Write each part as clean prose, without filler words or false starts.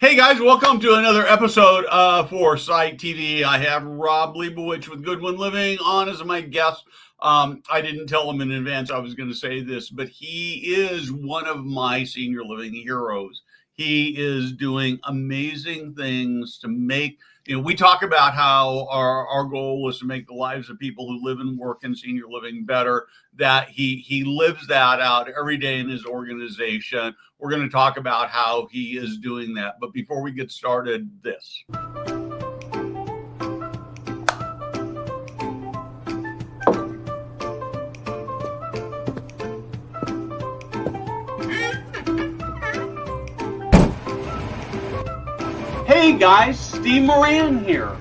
Hey guys, welcome to another episode of Foresight TV. I have Rob Liebreich with Goodwin Living on as my guest. I didn't tell him in advance I was going to say this, but he is one of my senior living heroes. He is doing amazing things to make, we talk about how our goal is to make the lives of people who live and work in senior living better, that he lives that out every day in his organization. We're going to talk about how he is doing that. But before we get started, this. Hey guys, Steve Moran here.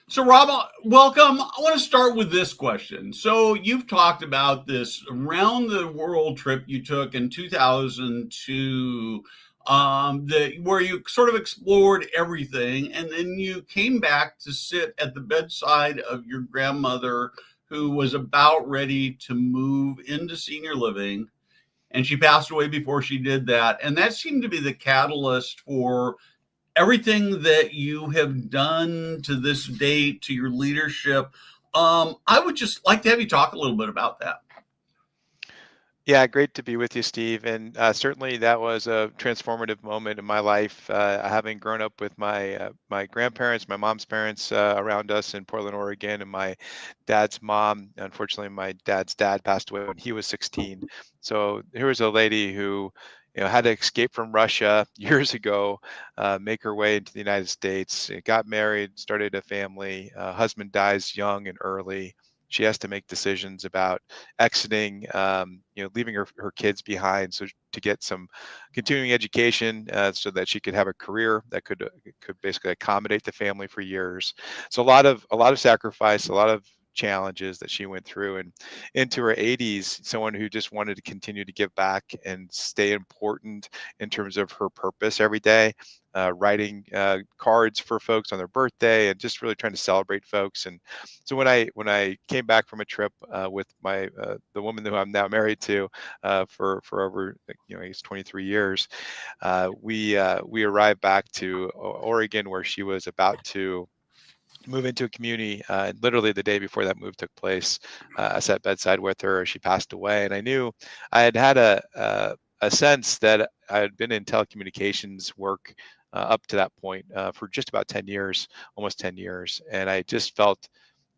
So, Rob, welcome. I want to start with this question. So, you've talked about this around the world trip you took in 2002, where you sort of explored everything, and then you came back to sit at the bedside of your grandmother, who was about ready to move into senior living, and she passed away before she did that. And that seemed to be the catalyst for everything that you have done to this date, to your leadership. I would just like to have you talk a little bit about that. Yeah, great to be with you, Steve. And certainly that was a transformative moment in my life, having grown up with my grandparents, my mom's parents around us in Portland, Oregon, and my dad's mom. Unfortunately, my dad's dad passed away when he was 16. So here was a lady who had to escape from Russia years ago, make her way into the United States, got married, started a family. Husband dies young and early. She has to make decisions about exiting, leaving her kids behind, so to get some continuing education, so that she could have a career that could basically accommodate the family for years. So a lot of sacrifice, a lot of challenges that she went through, and into her 80s, someone who just wanted to continue to give back and stay important in terms of her purpose every day, writing cards for folks on their birthday and just really trying to celebrate folks. And so when I came back from a trip with my the woman who I'm now married to for over I guess 23 years, we arrived back to Oregon, where she was about to move into a community. Literally the day before that move took place, I sat bedside with her. She passed away, and I knew I had a sense that I had been in telecommunications work up to that point for just about 10 years, almost 10 years, and I just felt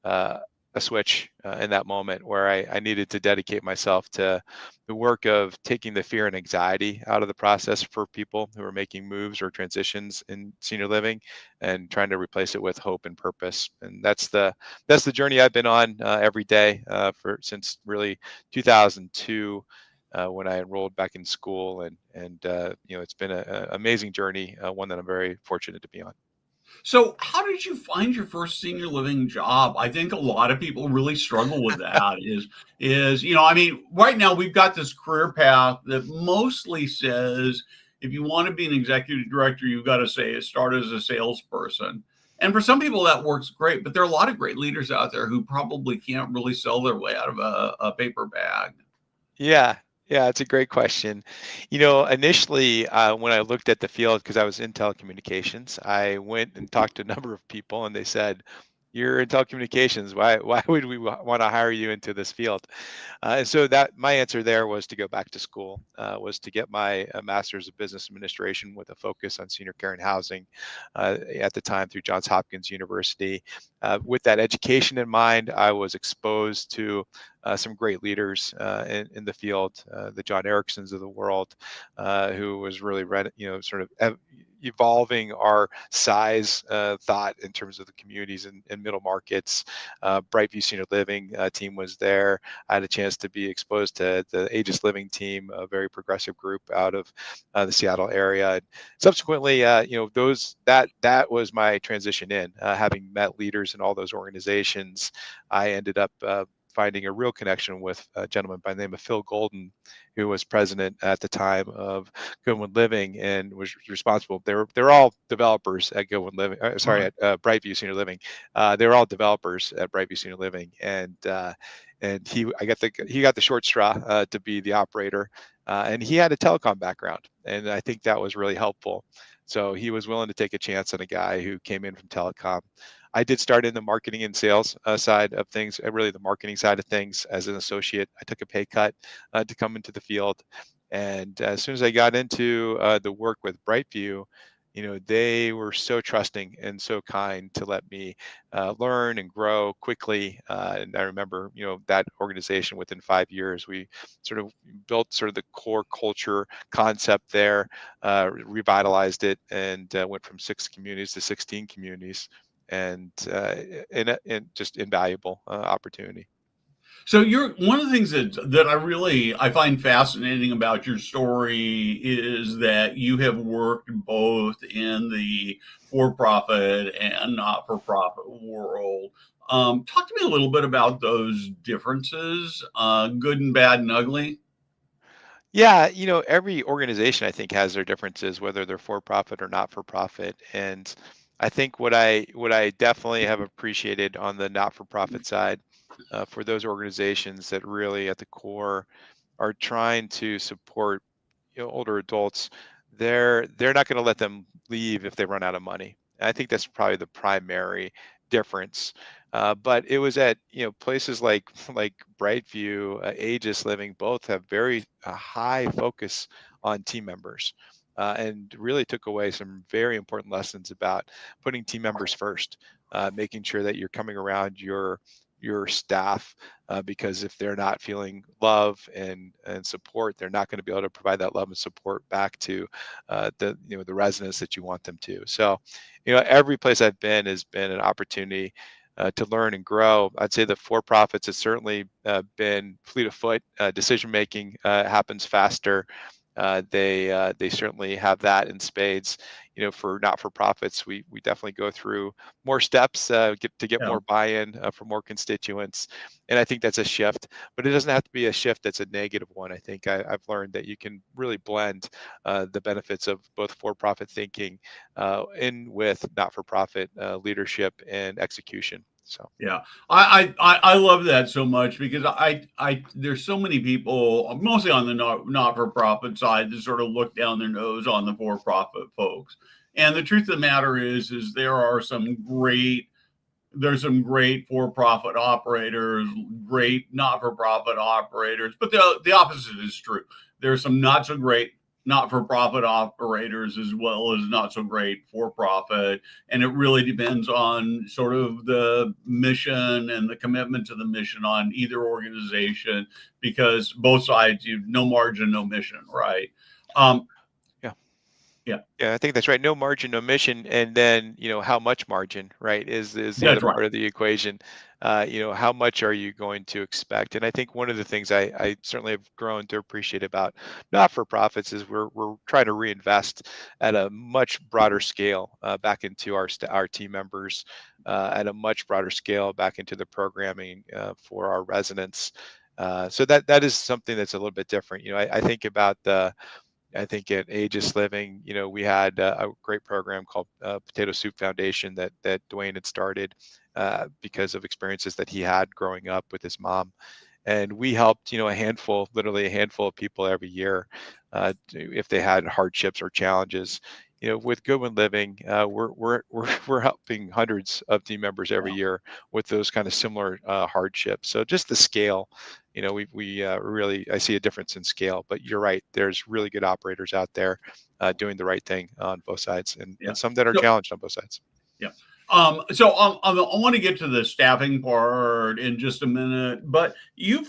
a switch in that moment where I needed to dedicate myself to the work of taking the fear and anxiety out of the process for people who are making moves or transitions in senior living, and trying to replace it with hope and purpose. And that's the journey I've been on every day since really 2002. When I enrolled back in school, and it's been an amazing journey, one that I'm very fortunate to be on. So, how did you find your first senior living job? I think a lot of people really struggle with that. Right now we've got this career path that mostly says if you want to be an executive director, you've got to start as a salesperson. And for some people that works great, but there are a lot of great leaders out there who probably can't really sell their way out of a paper bag. Yeah, yeah, it's a great question. Initially, when I looked at the field, because I was in telecommunications, I went and talked to a number of people, and they said, "You're in telecommunications. Why would we want to hire you into this field?" And so that my answer there was to go back to school, was to get my master's of business administration with a focus on senior care and housing, at the time through Johns Hopkins University. With that education in mind, I was exposed to some great leaders in the field, the John Ericksons of the world, who was really sort of evolving our size thought in terms of the communities and middle markets. Brightview Senior Living team was there. I had a chance to be exposed to the Aegis Living team, a very progressive group out of the Seattle area. And subsequently, that was my transition in. Having met leaders in all those organizations, I ended up finding a real connection with a gentleman by the name of Phil Golden, who was president at the time of Goodwin Living and was responsible. They're all developers at Goodwin Living. Sorry, Right. at Brightview Senior Living. They were all developers at Brightview Senior Living, and he got the short straw to be the operator, and he had a telecom background, and I think that was really helpful. So he was willing to take a chance on a guy who came in from telecom. I did start in the marketing and sales side of things, really the marketing side of things as an associate. I took a pay cut to come into the field. And as soon as I got into the work with Brightview, they were so trusting and so kind to let me learn and grow quickly. And I remember, that organization within 5 years, we sort of built sort of the core culture concept there, revitalized it, and went from 6 communities to 16 communities, and just invaluable opportunity. So you're one of the things that I find fascinating about your story is that you have worked both in the for-profit and not-for-profit world. Talk to me a little bit about those differences, good and bad and ugly. Yeah, every organization I think has their differences, whether they're for profit or not for profit. And I think what I definitely have appreciated on the not for profit side, for those organizations that really at the core are trying to support older adults, they're not going to let them leave if they run out of money. I think that's probably the primary difference. But it was at places like like Brightview, Aegis Living, both have very high focus on team members, and really took away some very important lessons about putting team members first, making sure that you're coming around your staff, because if they're not feeling love and support, they're not going to be able to provide that love and support back to the residents that you want them to. So, every place I've been has been an opportunity to learn and grow. I'd say the for-profits has certainly been fleet of foot. Decision making happens faster. They certainly have that in spades. For not-for-profits, we definitely go through more steps to get Yeah. more buy-in from more constituents, and I think that's a shift. But it doesn't have to be a shift that's a negative one. I think I've learned that you can really blend the benefits of both for-profit thinking in with not-for-profit leadership and execution. So. Yeah, I love that so much because I there's so many people, mostly on the not for profit side, that sort of look down their nose on the for profit folks. And the truth of the matter is there's some great for profit operators, great not for profit operators, but the opposite is true. There's some not so great not for profit operators as well as not so great for profit. And it really depends on sort of the mission and the commitment to the mission on either organization, because both sides, no margin, no mission, right? Um, Yeah. yeah, Yeah, I think that's right. No margin, no mission, and then how much margin, right, is the other that's right. part of the equation. How much are you going to expect? And I think one of the things I certainly have grown to appreciate about not-for-profits is we're trying to reinvest at a much broader scale back into our team members, at a much broader scale back into the programming for our residents. So that is something that's a little bit different. I think at Aegis Living, we had a great program called Potato Soup Foundation that Dwayne had started because of experiences that he had growing up with his mom, and we helped literally a handful of people every year if they had hardships or challenges. With Goodwin Living, we're helping hundreds of team members every year with those kind of similar hardships. So just the scale, we really, I see a difference in scale. But you're right, there's really good operators out there doing the right thing on both sides, Yeah. and some that are So, challenged on both sides. yeah. I want to get to the staffing part in just a minute, but you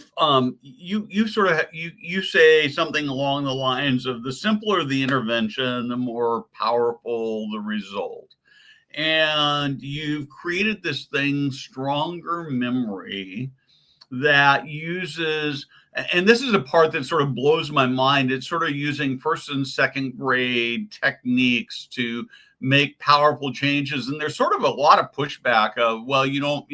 sort of you say something along the lines of the simpler the intervention, the more powerful the result. And you've created this thing, stronger memory, that uses, and this is a part that sort of blows my mind. It's sort of using first and second grade techniques to make powerful changes. And there's sort of a lot of pushback of, well, you don't,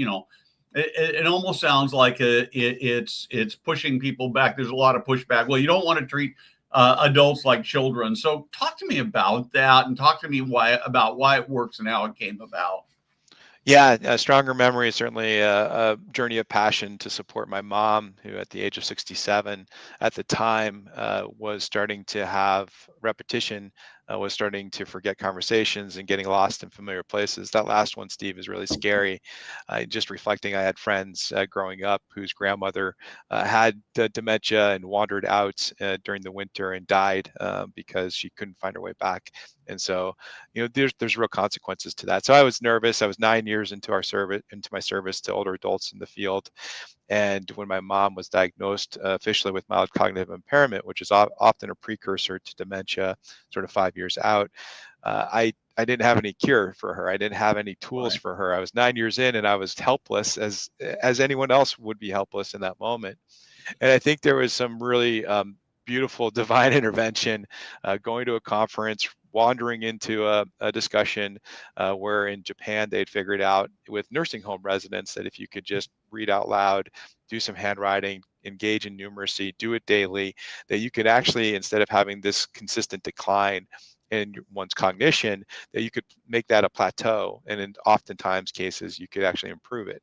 It almost sounds like it's pushing people back. There's a lot of pushback. Well, you don't want to treat adults like children. So talk to me about that, and talk to me about why it works and how it came about. Yeah, a stronger memory is certainly a journey of passion to support my mom, who at the age of 67 at the time was starting to have repetition, was starting to forget conversations and getting lost in familiar places. That last one, Steve, is really scary. Just reflecting, I had friends growing up whose grandmother had dementia and wandered out during the winter and died because she couldn't find her way back. And so, there's real consequences to that. So I was nervous. I was 9 years into my service to older adults in the field, and when my mom was diagnosed officially with mild cognitive impairment, which is often a precursor to dementia, sort of 5 years out, I didn't have any cure for her. I didn't have any tools Right. for her. I was 9 years in, and I was helpless as anyone else would be helpless in that moment. And I think there was some really beautiful divine intervention, going to a conference, wandering into a discussion where in Japan they'd figured out with nursing home residents that if you could just read out loud, do some handwriting, engage in numeracy, do it daily, that you could actually, instead of having this consistent decline in one's cognition, that you could make that a plateau. And in oftentimes cases, you could actually improve it.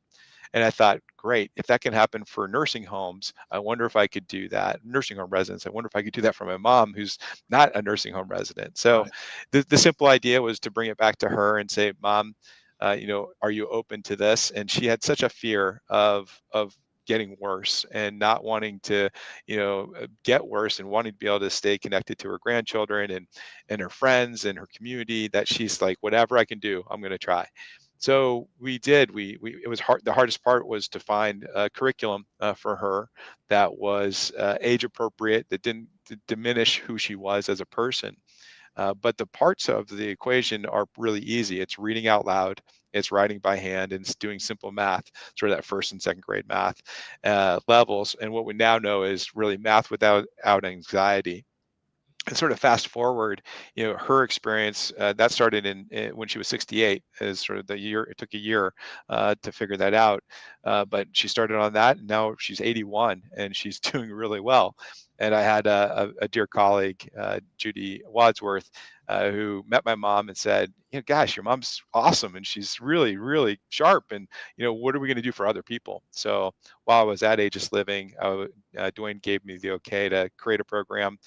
And I thought, great, if that can happen for nursing homes, I wonder if I could do that. Nursing home residents, I wonder if I could do that for my mom, who's not a nursing home resident. So Right. the simple idea was to bring it back to her and say, Mom, are you open to this? And she had such a fear of getting worse and not wanting to get worse and wanting to be able to stay connected to her grandchildren and her friends and her community, that she's like, whatever I can do, I'm going to try. So we did. It was hard. The hardest part was to find a curriculum for her that was age appropriate, that didn't diminish who she was as a person. But the parts of the equation are really easy. It's reading out loud, it's writing by hand, and it's doing simple math, sort of that first and second grade math levels. And what we now know is really math without anxiety. And sort of fast forward, her experience that started in when she was 68, is sort of the year. It took a year to figure that out, but she started on that, and now she's 81 and she's doing really well. And I had a dear colleague, Judy Wadsworth, who met my mom and said, "Gosh, your mom's awesome, and she's really, really sharp. And what are we going to do for other people?" So while I was at Aegis Living, Dwayne gave me the okay to create a program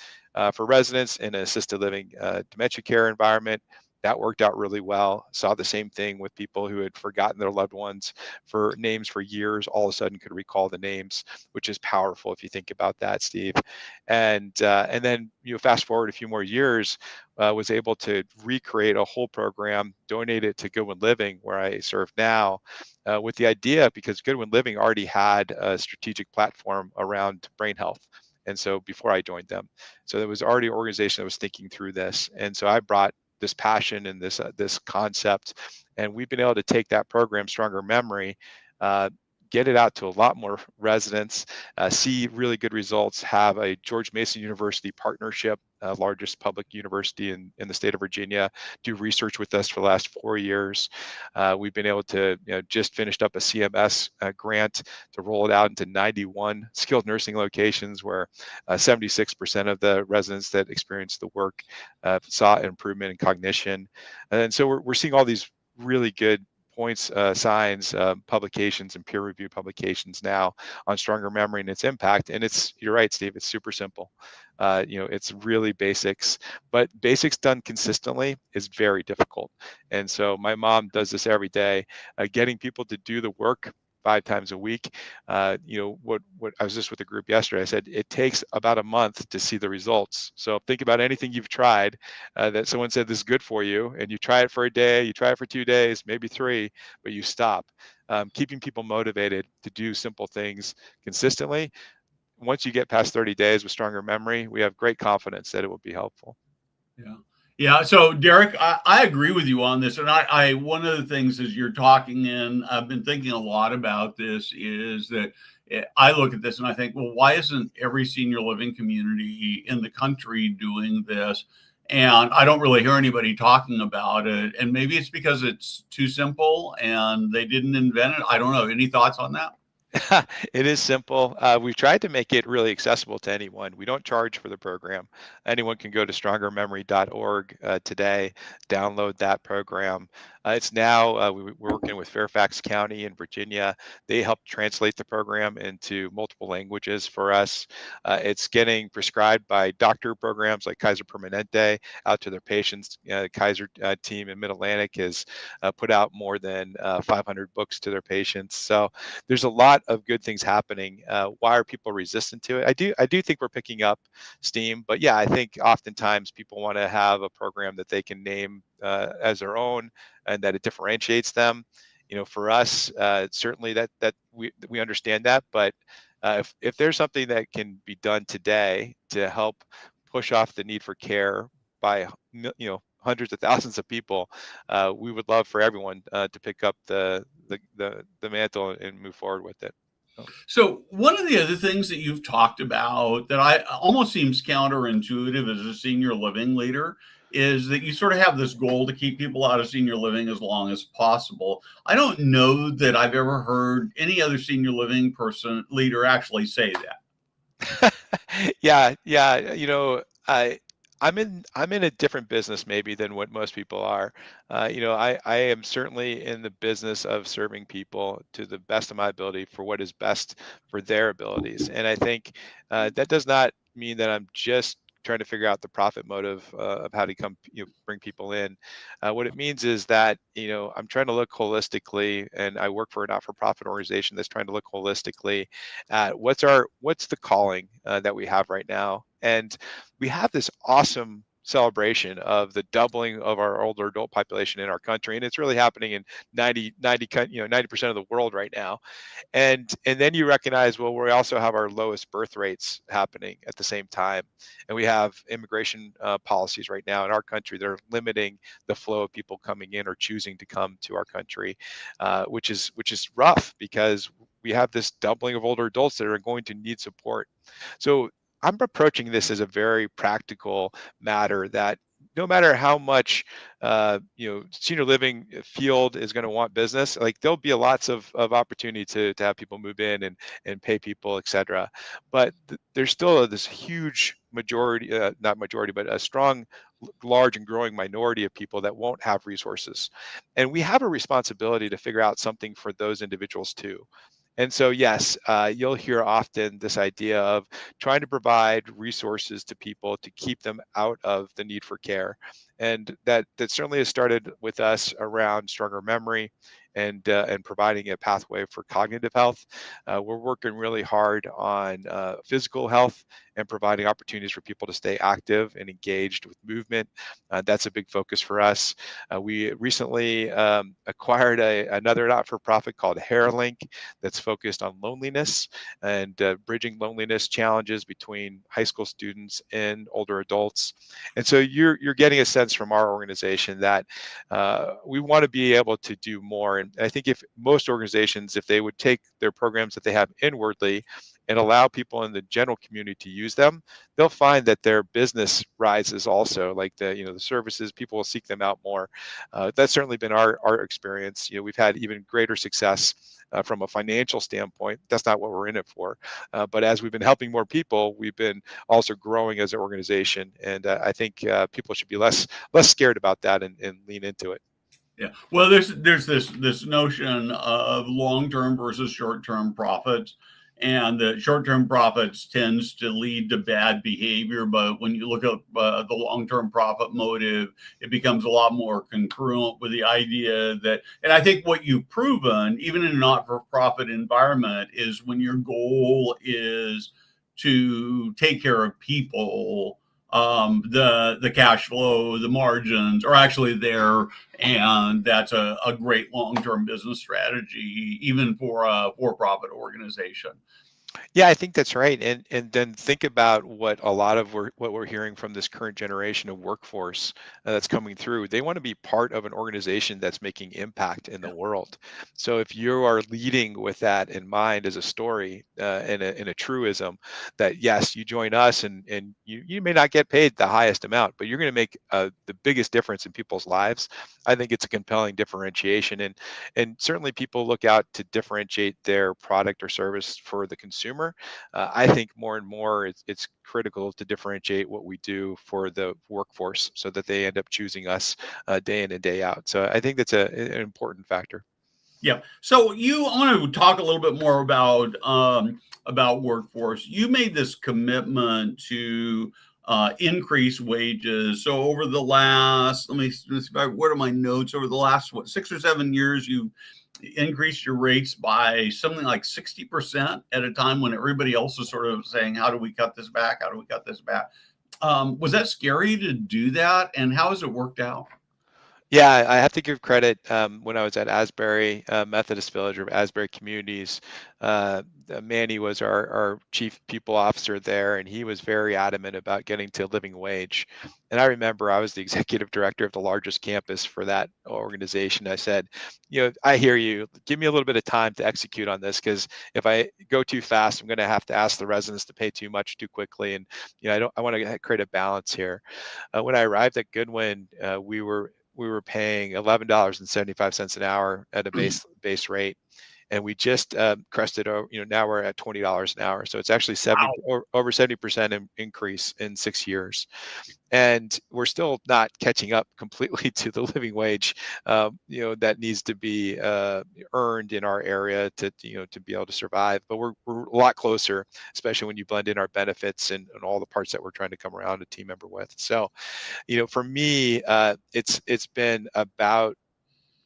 for residents in an assisted living dementia care environment. That worked out really well. Saw the same thing with people who had forgotten their loved ones for names for years, all of a sudden could recall the names, which is powerful if you think about that, Steve. And then fast forward a few more years, was able to recreate a whole program, donate it to Goodwin Living, where I serve now, with the idea, because Goodwin Living already had a strategic platform around brain health. And so before I joined them, so there was already an organization that was thinking through this. And so I brought this passion and this concept, and we've been able to take that program, Stronger Memory, uh, get it out to a lot more residents, see really good results, have a George Mason University partnership, largest public university in the state of Virginia, do research with us for the last 4 years. We've been able to, just finished up a CMS grant to roll it out into 91 skilled nursing locations, where 76% of the residents that experienced the work saw an improvement in cognition. And so we're seeing all these really good points, signs, publications, and peer-reviewed publications now on Stronger Memory and its impact. And you're right, Steve, it's super simple. It's really basics, but basics done consistently is very difficult. And so my mom does this every day, getting people to do the work 5 times a week. What I was just with a group yesterday. I said it takes about a month to see the results. So think about anything you've tried that someone said this is good for you, and you try it for a day, you try it for 2 days, maybe 3, but you stop. Keeping people motivated to do simple things consistently. Once you get past 30 days with Stronger Memory, we have great confidence that it will be helpful. Yeah. Yeah. So Derek, I agree with you on this. And one of the things as you're talking, and I've been thinking a lot about this, is that I look at this and I think, well, why isn't every senior living community in the country doing this? And I don't really hear anybody talking about it. And maybe it's because it's too simple and they didn't invent it. I don't know. Any thoughts on that? It is simple. We've tried to make it really accessible to anyone. We don't charge for the program. Anyone can go to strongermemory.org today, download that program. It's now, we're working with Fairfax County in Virginia. They help translate the program into multiple languages for us. It's getting prescribed by doctor programs like Kaiser Permanente out to their patients. Kaiser team in Mid-Atlantic has put out more than 500 books to their patients. So there's a lot of good things happening. Why are people resistant to it? I do think we're picking up steam, but yeah, I think oftentimes people want to have a program that they can name as their own and that it differentiates them. For us, certainly that we understand that, but if there's something that can be done today to help push off the need for care by hundreds of thousands of people, we would love for everyone to pick up the mantle and move forward with it. So, one of the other things that you've talked about that I almost seems counterintuitive as a senior living leader is that you sort of have this goal to keep people out of senior living as long as possible. I don't know that I've ever heard any other senior living person leader actually say that. Yeah. I'm in a different business maybe than what most people are. I am certainly in the business of serving people to the best of my ability for what is best for their abilities. And I think that does not mean that I'm just trying to figure out the profit motive of how to come, bring people in. What it means is that, I'm trying to look holistically, and I work for a not-for-profit organization that's trying to look holistically at what's the calling that we have right now. And we have this awesome celebration of the doubling of our older adult population in our country, and it's really happening in 90% of the world right now. And then you recognize, well, we also have our lowest birth rates happening at the same time, and we have immigration policies right now in our country that are limiting the flow of people coming in or choosing to come to our country, which is rough because we have this doubling of older adults that are going to need support. So I'm approaching this as a very practical matter that no matter how much senior living field is going to want business, like there'll be lots of opportunity to have people move in and pay people, et cetera. But there's still this huge majority, not majority, but a strong, large and growing minority of people that won't have resources. And we have a responsibility to figure out something for those individuals too. And so, yes, you'll hear often this idea of trying to provide resources to people to keep them out of the need for care. And that certainly has started with us around stronger memory and providing a pathway for cognitive health. We're working really hard on physical health and providing opportunities for people to stay active and engaged with movement. That's a big focus for us. We recently acquired another not-for-profit called HairLink that's focused on loneliness and bridging loneliness challenges between high school students and older adults. And so you're getting a sense from our organization that we want to be able to do more. And I think if most organizations, if they would take their programs that they have inwardly and allow people in the general community to use them, they'll find that their business rises also. Like the services, people will seek them out more. That's certainly been our experience. We've had even greater success from a financial standpoint. That's not what we're in it for. But as we've been helping more people, we've been also growing as an organization. And I think people should be less scared about that and lean into it. Yeah. Well, there's this notion of long-term versus short-term profits, and the short-term profits tends to lead to bad behavior. But when you look at the long-term profit motive, it becomes a lot more congruent with the idea that, and I think what you've proven, even in a not-for-profit environment, is when your goal is to take care of people, the cash flow, the margins are actually there, and that's a great long-term business strategy, even for a for-profit organization. Yeah, I think that's right. And then think about what a lot of what we're hearing from this current generation of workforce that's coming through. They want to be part of an organization that's making impact in the world. So if you are leading with that in mind as a story and a truism, that yes, you join us and you may not get paid the highest amount, but you're going to make the biggest difference in people's lives. I think it's a compelling differentiation, and certainly people look out to differentiate their product or service for the consumer. I think more and more it's critical to differentiate what we do for the workforce so that they end up choosing us day in and day out. So I think that's an important factor. Yeah. So you I want to talk a little bit more about workforce. You made this commitment to increase wages. So over the last, let's see, what are my notes? Over the last, what, 6 or 7 years, you increased your rates by something like 60% at a time when everybody else is sort of saying, how do we cut this back? How do we cut this back? Was that scary to do that? And how has it worked out? Yeah, I have to give credit. When I was at Asbury Methodist Village or Asbury Communities, Manny was our chief people officer there, and he was very adamant about getting to living wage. And I remember I was the executive director of the largest campus for that organization. I said, I hear you. Give me a little bit of time to execute on this, because if I go too fast, I'm going to have to ask the residents to pay too much too quickly. And I want to create a balance here. When I arrived at Goodwin, we were paying $11.75 an hour at a base rate, and we just crested over. Now we're at $20 an hour, so it's actually 70 Wow. or over 70% increase in 6 years, and we're still not catching up completely to the living wage, that needs to be earned in our area to be able to survive. But we're a lot closer, especially when you blend in our benefits and all the parts that we're trying to come around a team member with. So for me, it's been about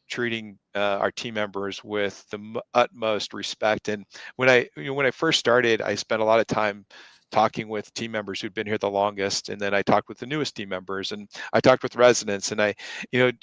treating our team members with the utmost respect. And when I first started, I spent a lot of time talking with team members who'd been here the longest, and then I talked with the newest team members, and I talked with residents, and I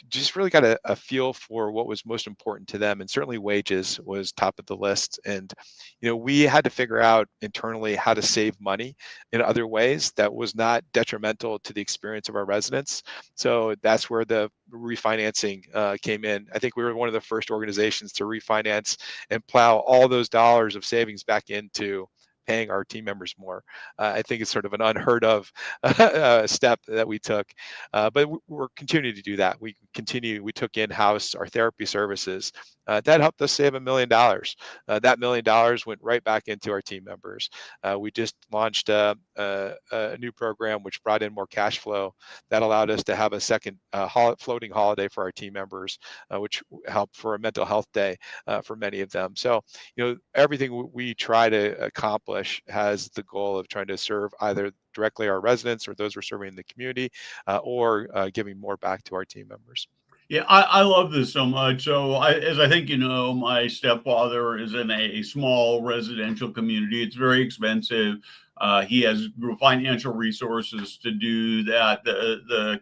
just really got a feel for what was most important to them. And certainly wages was top of the list. And we had to figure out internally how to save money in other ways that was not detrimental to the experience of our residents. So that's where the refinancing came in. I think we were one of the first organizations to refinance and plow all those dollars of savings back into paying our team members more. I think it's sort of an unheard of step that we took, but we're continuing to do that. We took in-house our therapy services. That helped us save $1 million. That $1 million went right back into our team members. We just launched a new program which brought in more cash flow that allowed us to have a second floating holiday for our team members, which helped for a mental health day for many of them. So, everything we try to accomplish has the goal of trying to serve either directly our residents or those we're serving in the community, or giving more back to our team members. Yeah, I love this so much. So, as I think you know, my stepfather is in a small residential community. It's very expensive. He has financial resources to do that. The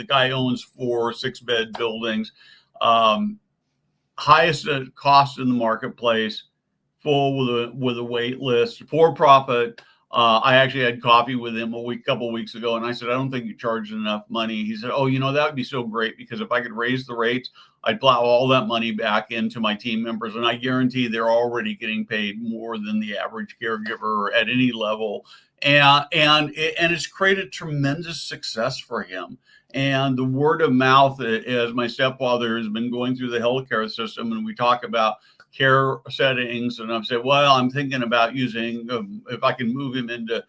guy owns 4 6-bed buildings, um, highest cost in the marketplace, full with a wait list, for profit. I actually had coffee with him couple of weeks ago, and I said, I don't think you charge enough money. He said, oh, that would be so great, because if I could raise the rates, I'd plow all that money back into my team members, and I guarantee they're already getting paid more than the average caregiver at any level. And it's created tremendous success for him. And the word of mouth, as my stepfather has been going through the healthcare system, and we talk about care settings, and I've said, well, I'm thinking about using, if I can move him into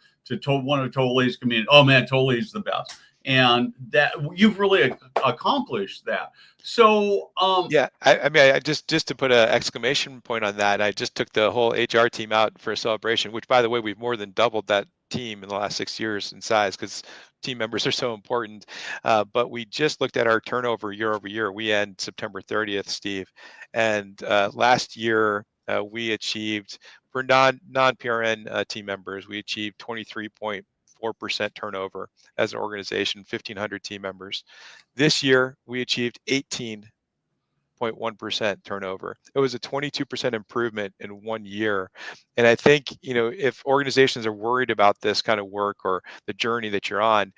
one of Tolley's community. Oh man, Tolley's the best, and that you've really accomplished that. So, Yeah, I mean, I just to put an exclamation point on that, I just took the whole HR team out for a celebration, which, by the way, we've more than doubled that team in the last 6 years in size, because team members are so important. But we just looked at our turnover year over year. We end September 30th, Steve, and last year we achieved, for non-PRN team members, we achieved 23.4% turnover as an organization, 1,500 team members. This year we achieved 18 0.1% turnover. It was a 22% improvement in 1 year. And I think, if organizations are worried about this kind of work or the journey that you're on,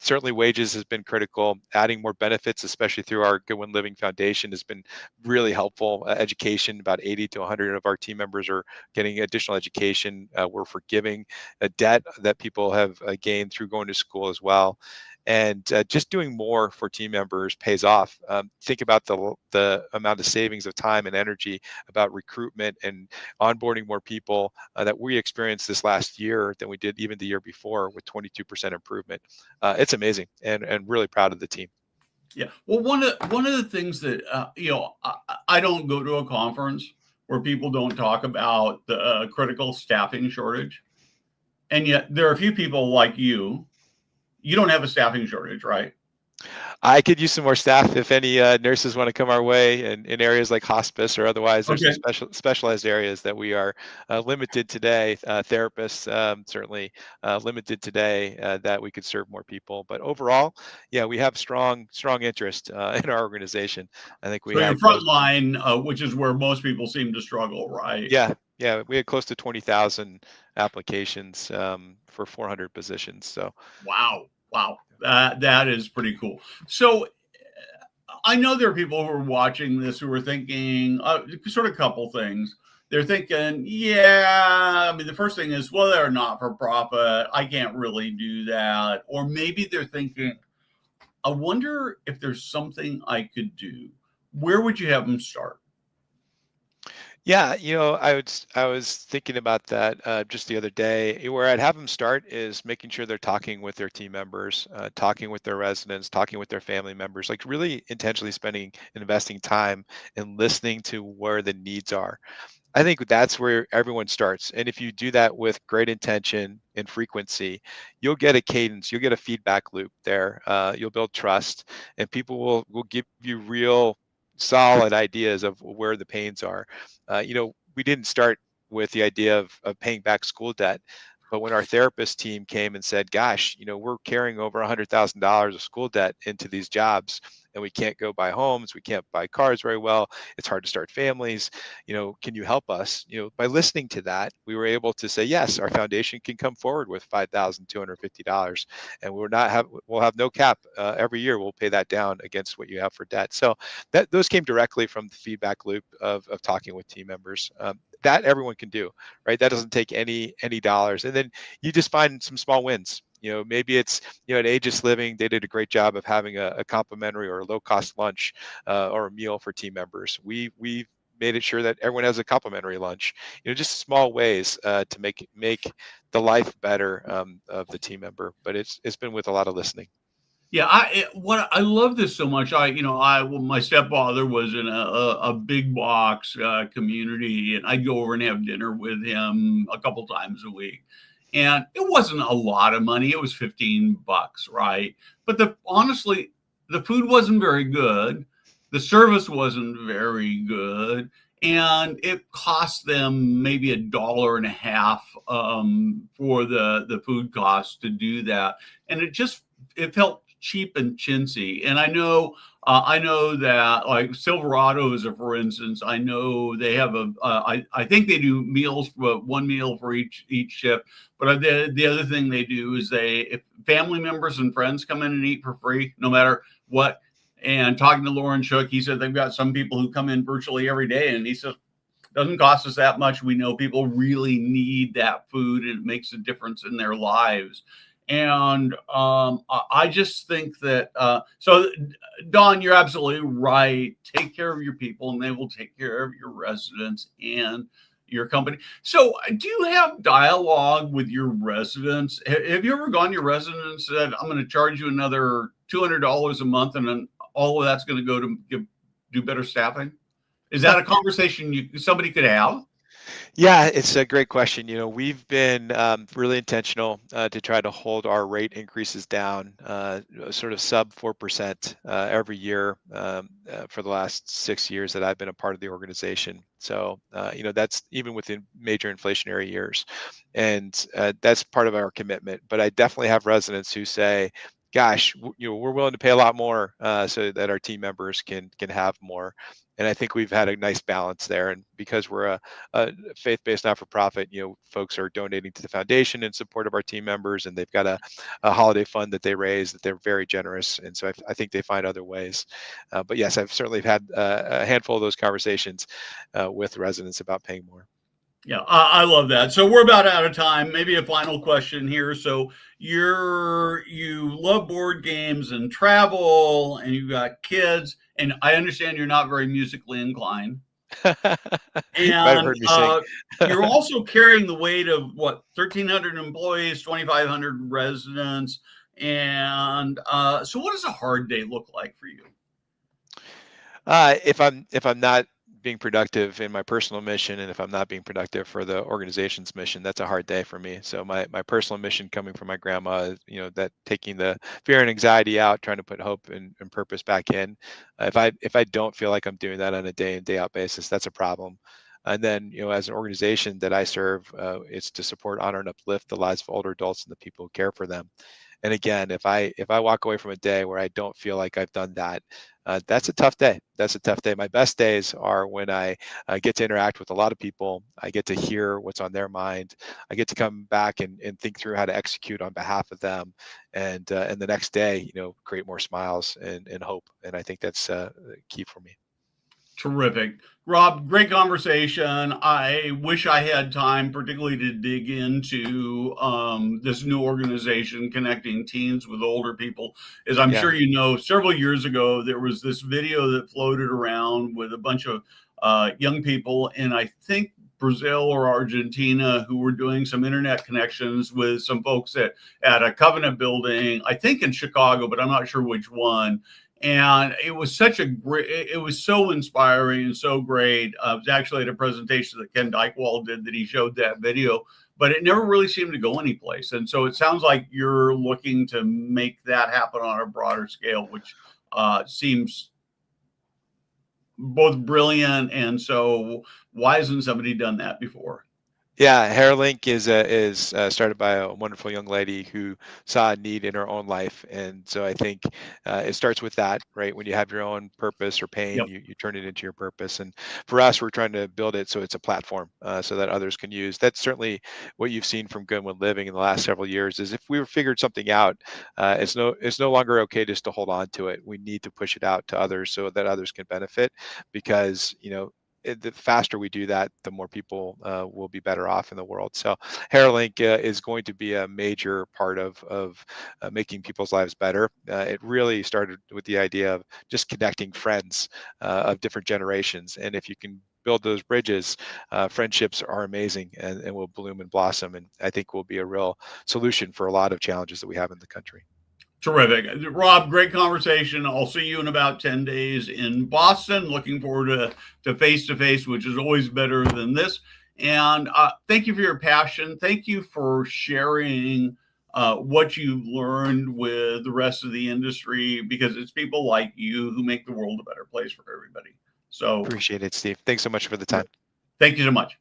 certainly wages has been critical. Adding more benefits, especially through our Goodwin Living Foundation, has been really helpful. Education, about 80 to 100 of our team members are getting additional education. We're forgiving a debt that people have gained through going to school as well. And just doing more for team members pays off. Think about the amount of savings of time and energy about recruitment and onboarding more people that we experienced this last year than we did even the year before, with 22% improvement. It's amazing, and really proud of the team. Yeah. Well, one of the things that I don't go to a conference where people don't talk about the critical staffing shortage, and yet there are a few people like you. You don't have a staffing shortage, right? I could use some more staff if any nurses want to come our way, and in areas like hospice or otherwise. There's some Okay. specialized areas that we are limited today. Therapists, certainly limited today, that we could serve more people. But overall, yeah, we have strong interest in our organization. I think we So your have front close. line, which is where most people seem to struggle, right? Yeah, we had close to 20,000 applications for 400 positions. So Wow. Wow. That is pretty cool. So I know there are people who are watching this who are thinking sort of a couple things. They're thinking, yeah, I mean, the first thing is, well, they're not for profit. I can't really do that. Or maybe they're thinking, I wonder if there's something I could do. Where would you have them start? Yeah, I was thinking about that just the other day. Where I'd have them start is making sure they're talking with their team members, talking with their residents, talking with their family members, like really intentionally spending and investing time and listening to where the needs are. I think that's where everyone starts. And if you do that with great intention and frequency, you'll get a cadence, you'll get a feedback loop there. You'll build trust, and people will give you real solid ideas of where the pains are. We didn't start with the idea of paying back school debt. But when our therapist team came and said, gosh, we're carrying over $100,000 of school debt into these jobs, and we can't go buy homes, we can't buy cars very well, it's hard to start families, can you help us? By listening to that, we were able to say, yes, our foundation can come forward with $5,250, and we'll have no cap. Every year we'll pay that down against what you have for debt. So those came directly from the feedback loop of talking with team members. That everyone can do, right? That doesn't take any dollars. And then you just find some small wins. Maybe it's, at Aegis Living, they did a great job of having a complimentary or a low cost lunch or a meal for team members. We made it sure that everyone has a complimentary lunch. Just small ways to make the life better of the team member. But it's been with a lot of listening. Yeah, what I love this so much. Well, my stepfather was in a big box community, and I'd go over and have dinner with him a couple times a week. And it wasn't a lot of money; it was $15, right? But honestly, the food wasn't very good, the service wasn't very good, and it cost them maybe $1.50 for the food costs to do that, and it felt cheap and chintzy. And I know that like Silverados, for instance, I know they have I think they do meals for one meal for each shift. But the other thing they do is if family members and friends come in and eat for free, no matter what. And talking to Lauren Shook, he said they've got some people who come in virtually every day, and he says doesn't cost us that much. We know people really need that food, and it makes a difference in their lives. And I just think that, so Don, you're absolutely right. Take care of your people, and they will take care of your residents and your company. So do you have dialogue with your residents? Have you ever gone to your residents and said, I'm going to charge you another $200 a month, and then all of that's going to go to do better staffing? Is that a conversation somebody could have? Yeah, it's a great question. We've been really intentional to try to hold our rate increases down, sort of sub 4% every year for the last 6 years that I've been a part of the organization. So, that's even within major inflationary years. And that's part of our commitment. But I definitely have residents who say, gosh, we're willing to pay a lot more so that our team members can have more. And I think we've had a nice balance there. And because we're a faith-based not-for-profit, folks are donating to the foundation in support of our team members, and they've got a holiday fund that they raise that they're very generous. And so I think they find other ways. But yes, I've certainly had a handful of those conversations with residents about paying more. Yeah, I love that. So we're about out of time. Maybe a final question here. So you love board games and travel, and you've got kids, and I understand you're not very musically inclined. You might have And heard me sing. you're also carrying the weight of what, 1,300 employees, 2,500 residents, and so what does a hard day look like for you? If I'm not being productive in my personal mission, and if I'm not being productive for the organization's mission, that's a hard day for me. So my personal mission coming from my grandma is, that taking the fear and anxiety out, trying to put hope and purpose back in. If I don't feel like I'm doing that on a day in day out basis, that's a problem. And then, as an organization that I serve, it's to support, honor, and uplift the lives of older adults and the people who care for them. And again, if I walk away from a day where I don't feel like I've done that, that's a tough day. That's a tough day. My best days are when I get to interact with a lot of people. I get to hear what's on their mind. I get to come back and think through how to execute on behalf of them. And the next day, create more smiles and hope. And I think that's key for me. Terrific. Rob, great conversation. I wish I had time, particularly to dig into this new organization connecting teens with older people. As I'm Yeah. sure you know, several years ago, there was this video that floated around with a bunch of young people in, I think, Brazil or Argentina, who were doing some internet connections with some folks at a Covenant building, I think in Chicago, but I'm not sure which one. And it was it was so inspiring and so great. I was actually at a presentation that Ken Dykewald did that he showed that video, but it never really seemed to go anyplace. And so it sounds like you're looking to make that happen on a broader scale, which seems both brilliant. And so why hasn't somebody done that before? Yeah, HairLink is started by a wonderful young lady who saw a need in her own life, and so I think it starts with that, right? When you have your own purpose or pain, Yep. you turn it into your purpose. And for us, we're trying to build it so it's a platform so that others can use. That's certainly what you've seen from Goodwin Living in the last several years. Is if we figured something out, it's no longer okay just to hold on to it. We need to push it out to others so that others can benefit, because the faster we do that, the more people will be better off in the world. So HairLink is going to be a major part of making people's lives better. It really started with the idea of just connecting friends of different generations. And if you can build those bridges, friendships are amazing and will bloom and blossom. And I think will be a real solution for a lot of challenges that we have in the country. Terrific. Rob, great conversation. I'll see you in about 10 days in Boston. Looking forward to face, which is always better than this. And thank you for your passion. Thank you for sharing what you've learned with the rest of the industry, because it's people like you who make the world a better place for everybody. So Appreciate it, Steve. Thanks so much for the time. thank you so much.